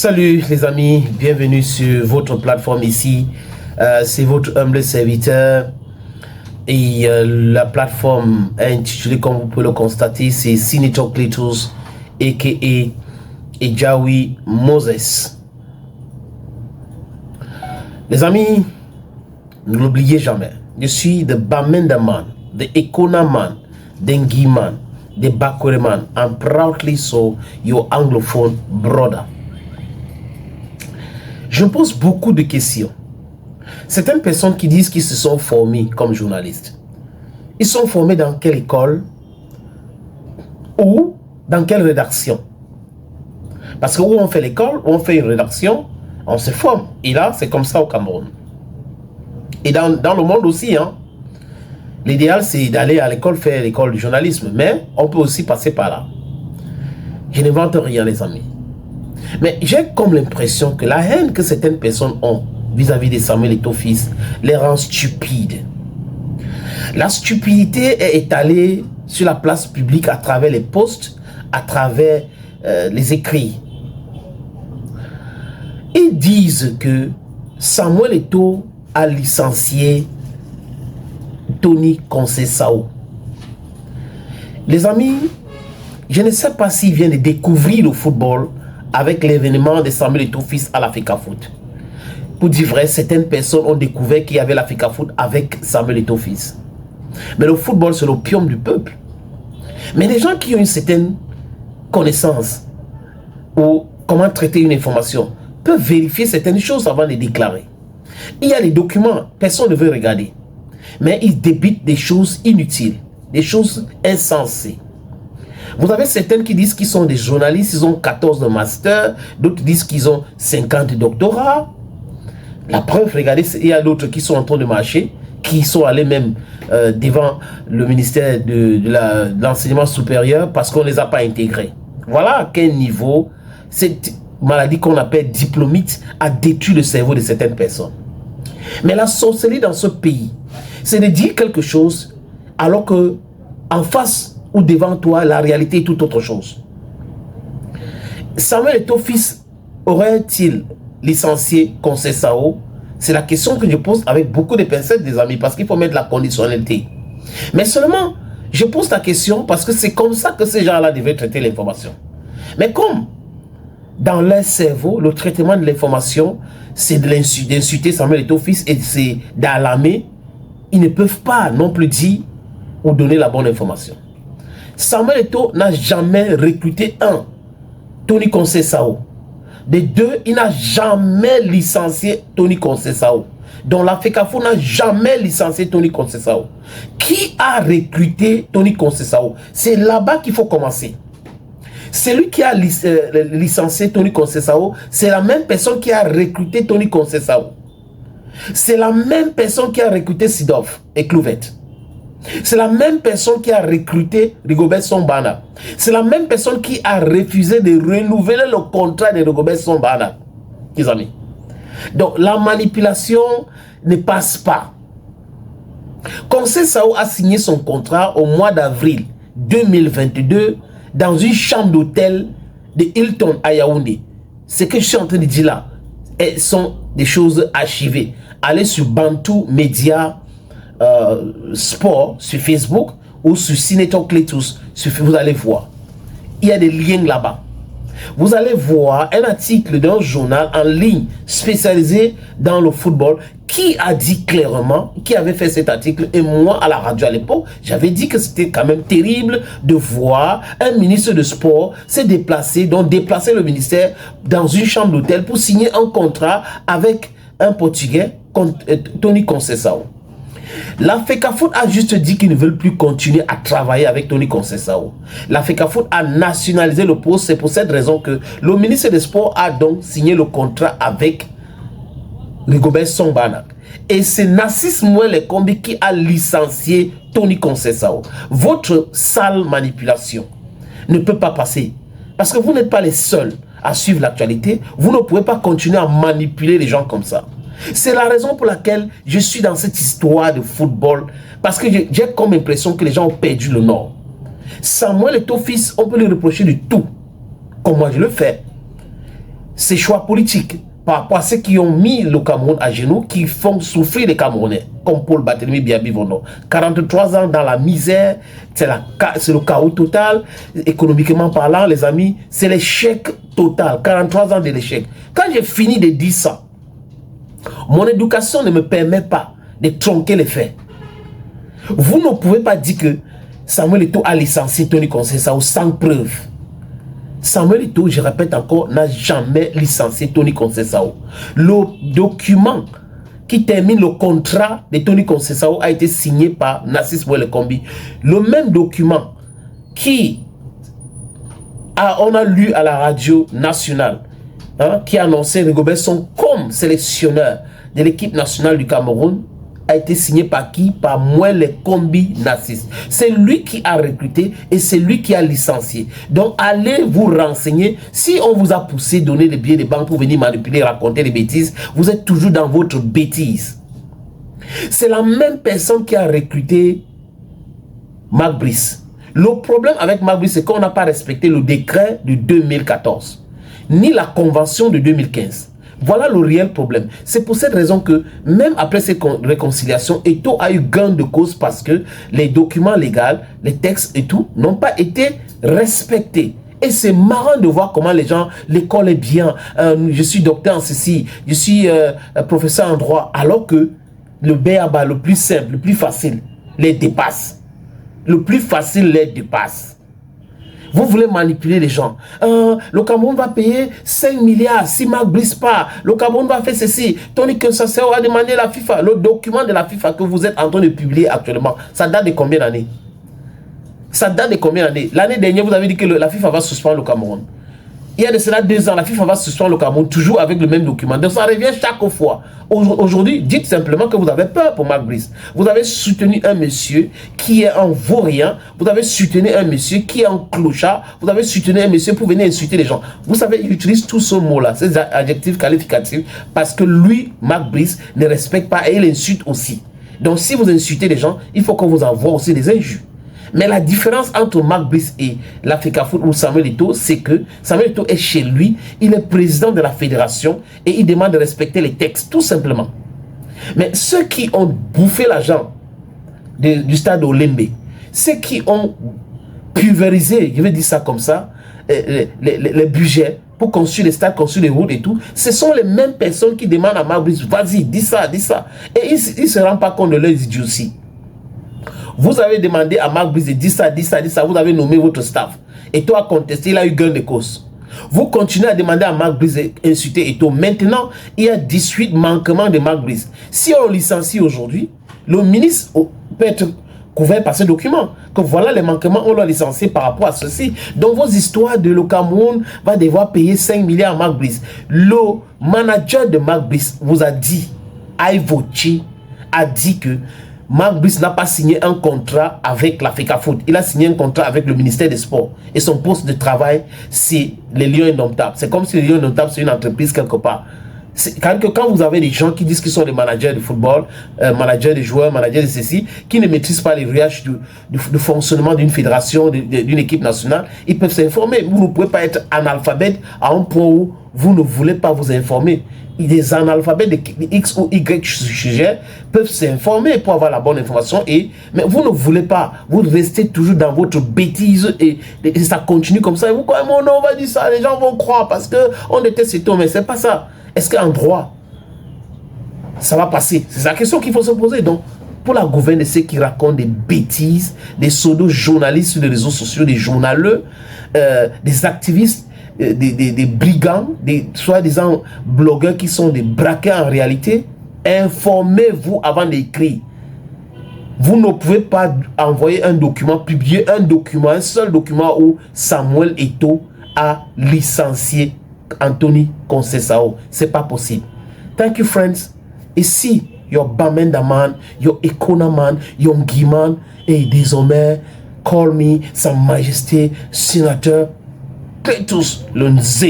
Salut les amis, bienvenue sur votre plateforme ici. C'est votre humble serviteur. Et la plateforme est intitulée, comme vous pouvez le constater, c'est Senator Cletus, a.k.a. Ejawi Moses. Les amis, ne l'oubliez jamais. Je suis the Bamenda man, the Ekona man, the Ngi man, the Bakore man. I'm proudly so your anglophone brother. Je pose beaucoup de questions. Certaines personnes qui disent qu'ils se sont formés comme journalistes. Ils sont formés dans quelle école ou dans quelle rédaction? Parce que où on fait l'école, où on fait une rédaction, on se forme. Et là, c'est comme ça au Cameroun. Et dans le monde aussi, hein, l'idéal, c'est d'aller à l'école faire l'école du journalisme. Mais on peut aussi passer par là. Je n'invente rien, les amis. Mais j'ai comme l'impression que la haine que certaines personnes ont vis-à-vis de Samuel Eto'o-Fils les rend stupides. La stupidité est étalée sur la place publique à travers les posts, à travers les écrits. Ils disent que Samuel Eto'o a licencié Tony Conceição. Les amis, je ne sais pas s'il vient de découvrir le football avec l'événement de Samuel Eto'o-Fils à l'Africa Foot. Pour dire vrai, certaines personnes ont découvert qu'il y avait l'Africa Foot avec Samuel Eto'o-Fils. Mais le football, c'est l'opium du peuple. Mais les gens qui ont une certaine connaissance ou comment traiter une information peuvent vérifier certaines choses avant de déclarer. Il y a des documents, personne ne veut regarder. Mais ils débitent des choses inutiles, des choses insensées. Vous avez certaines qui disent qu'ils sont des journalistes, ils ont 14 de master, d'autres disent qu'ils ont 50 doctorats. La preuve, regardez, il y a d'autres qui sont en train de marcher, qui sont allés même devant le ministère de l'enseignement supérieur parce qu'on ne les a pas intégrés. Voilà à quel niveau cette maladie qu'on appelle diplomite a détruit le cerveau de certaines personnes. Mais la sorcellerie dans ce pays, c'est de dire quelque chose alors que en face ou devant toi, la réalité est tout autre chose. Samuel Eto'o-Fils aurait-il licencié Conceição? C'est la question que je pose avec beaucoup de pincettes, des amis, parce qu'il faut mettre la conditionnalité. Mais seulement, je pose la question parce que c'est comme ça que ces gens-là devaient traiter l'information. Mais comme dans leur cerveau, le traitement de l'information, c'est d'insulter Samuel Eto'o-Fils et c'est d'alarmer, ils ne peuvent pas non plus dire ou donner la bonne information. Samuel Eto'o n'a jamais recruté Tony Conceição. De deux, il n'a jamais licencié Tony Conceição. Donc l'Africa Foot n'a jamais licencié Tony Conceição. Qui a recruté Tony Conceição? C'est là-bas qu'il faut commencer. Celui qui a licencié Tony Conceição, c'est la même personne qui a recruté Tony Conceição. C'est la même personne qui a recruté Sidoff et Clouvette. C'est la même personne qui a recruté Rigobert Song-Bana. C'est la même personne qui a refusé de renouveler le contrat de Rigobert Song-Bana. Les amis. Donc la manipulation ne passe pas. Conceição a signé son contrat au mois d'avril 2022 dans une chambre d'hôtel de Hilton à Yaoundé. Ce que je suis en train de dire là sont des choses archivées. Allez sur Bantu Media Sport sur Facebook ou sur Senator Cletus, vous allez voir. Il y a des liens là-bas. Vous allez voir un article d'un journal en ligne spécialisé dans le football qui a dit clairement, qui avait fait cet article, et moi à la radio à l'époque, j'avais dit que c'était quand même terrible de voir un ministre de sport se déplacer, donc déplacer le ministère dans une chambre d'hôtel pour signer un contrat avec un Portugais, Tony Conceição. L'Africa Foot a juste dit qu'ils ne veulent plus continuer à travailler avec Tony Conceição. L'Africa Foot a nationalisé le poste. C'est pour cette raison que le ministre des Sports a donc signé le contrat avec Rigobert Song-Bana. Et c'est Narcisse Mouele Kombi qui a licencié Tony Conceição. Votre sale manipulation ne peut pas passer. Parce que vous n'êtes pas les seuls à suivre l'actualité. Vous ne pouvez pas continuer à manipuler les gens comme ça. C'est la raison pour laquelle je suis dans cette histoire de football. Parce que j'ai comme impression que les gens ont perdu le nord. Samuel Eto'o-Fils, on peut lui reprocher de tout. Comme moi je le fais. ses choix politiques par rapport à ceux qui ont mis le Cameroun à genoux, qui font souffrir les Camerounais, comme Paul Barthélémy Biabi-Vono. 43 ans dans la misère, c'est le chaos total, économiquement parlant, les amis, c'est l'échec total, 43 ans de l'échec. Quand j'ai fini de dire ça, mon éducation ne me permet pas de tronquer les faits. Vous ne pouvez pas dire que Samuel Eto'o a licencié Tony Conceição sans preuve. Samuel Eto'o, je répète encore, n'a jamais licencié Tony Conceição. Le document qui termine le contrat de Tony Conceição a été signé par Narcisse Boué-Lekombi. Le même document on a lu à la radio nationale, qui annonçait Rigobert Song comme sélectionneur de l'équipe nationale du Cameroun, a été signé par qui? Par Boué-Lekombi Narcisse. C'est lui qui a recruté et c'est lui qui a licencié. Donc allez vous renseigner. Si on vous a poussé donner les billets de banque pour venir manipuler, raconter des bêtises, vous êtes toujours dans votre bêtise. C'est la même personne qui a recruté Marc Brice. Le problème avec Marc Brice, c'est qu'on n'a pas respecté le décret de 2014, ni la convention de 2015. Voilà le réel problème. C'est pour cette raison que, même après ces réconciliations, Eto'o a eu gain de cause parce que les documents légaux, les textes et tout, n'ont pas été respectés. Et c'est marrant de voir comment les gens, l'école est bien, je suis docteur en ceci, je suis professeur en droit, alors que le B.A.B.A, le plus simple, le plus facile, les dépasse. Le plus facile les dépasse. Vous voulez manipuler les gens. Le Cameroun va payer 5 milliards si Marc Brice part. Le Cameroun va faire ceci. Tony Conceição a demandé la FIFA. Le document de la FIFA que vous êtes en train de publier actuellement, ça date de combien d'années? Ça date de combien d'années? L'année dernière, vous avez dit que la FIFA va suspendre le Cameroun. Il y a de cela 2 ans, la FIFA va suspendre le Cameroun, toujours avec le même document. Donc ça revient chaque fois. Aujourd'hui, dites simplement que vous avez peur pour Marc Brice. Vous avez soutenu un monsieur qui est un vaurien. Vous avez soutenu un monsieur qui est un clochard. Vous avez soutenu un monsieur pour venir insulter les gens. Vous savez, il utilise tous ce mot-là, ces adjectifs qualificatifs, parce que lui, Marc Brice, ne respecte pas et il insulte aussi. Donc si vous insultez les gens, il faut qu'on vous envoie aussi des injures. Mais la différence entre Marc Brice et l'Africafoot ou Samuel Eto'o, c'est que Samuel Eto'o est chez lui, il est président de la fédération et il demande de respecter les textes, tout simplement. Mais ceux qui ont bouffé l'argent du stade Olembe, ceux qui ont pulvérisé, je vais dire ça comme ça, les budgets pour construire les stades, construire les routes et tout, ce sont les mêmes personnes qui demandent à Marc Brice, vas-y, dis ça, dis ça. Et ils ne se rendent pas compte de leur idiotie. Vous avez demandé à Marc Brice de dire ça, dire ça, dire ça. Vous avez nommé votre staff. Eto'o a contesté, il a eu gain de cause. Vous continuez à demander à Marc Brice d'insulter Eto'o. Maintenant, il y a 18 manquements de Marc Brice. Si on licencie aujourd'hui, le ministre peut être couvert par ce document. Que voilà les manquements, on l'a licencié par rapport à ceci. Donc vos histoires de le Cameroun va devoir payer 5 milliards à Marc Brice. Le manager de Marc Brice vous a dit, Aivochi a dit que Marc Brice n'a pas signé un contrat avec l'Africafoot. Il a signé un contrat avec le ministère des Sports. Et son poste de travail, c'est les Lions Indomptables. C'est comme si les Lions Indomptables, c'est une entreprise quelque part. Quand vous avez des gens qui disent qu'ils sont des managers de football, managers de joueurs, managers de ceci, qui ne maîtrisent pas les rouages du fonctionnement d'une fédération, d'une équipe nationale, ils peuvent s'informer. Vous ne pouvez pas être analphabète à un point où vous ne voulez pas vous informer. Les analphabètes de X ou Y sujet peuvent s'informer pour avoir la bonne information, mais vous ne voulez pas, vous restez toujours dans votre bêtise et ça continue comme ça. Et vous croyez, mon nom, on va dire ça, les gens vont croire parce qu'on déteste tout, mais c'est pas ça. Est-ce qu'en droit, ça va passer? C'est la question qu'il faut se poser. Donc, pour la gouverne, ceux qui racontent des bêtises, des pseudo-journalistes sur les réseaux sociaux, des journaleux, des activistes, des brigands, des soi-disant blogueurs qui sont des braquets en réalité, informez-vous avant d'écrire. Vous ne pouvez pas envoyer un document, publier un document, un seul document où Samuel Eto'o a licencié Anthony Conceição. C'est pas possible. Thank you, friends. Et si your Bamenda man, your Ekona man, your Guiman, et désormais, call me Sa Majesté, sénateur Cletus Lunze.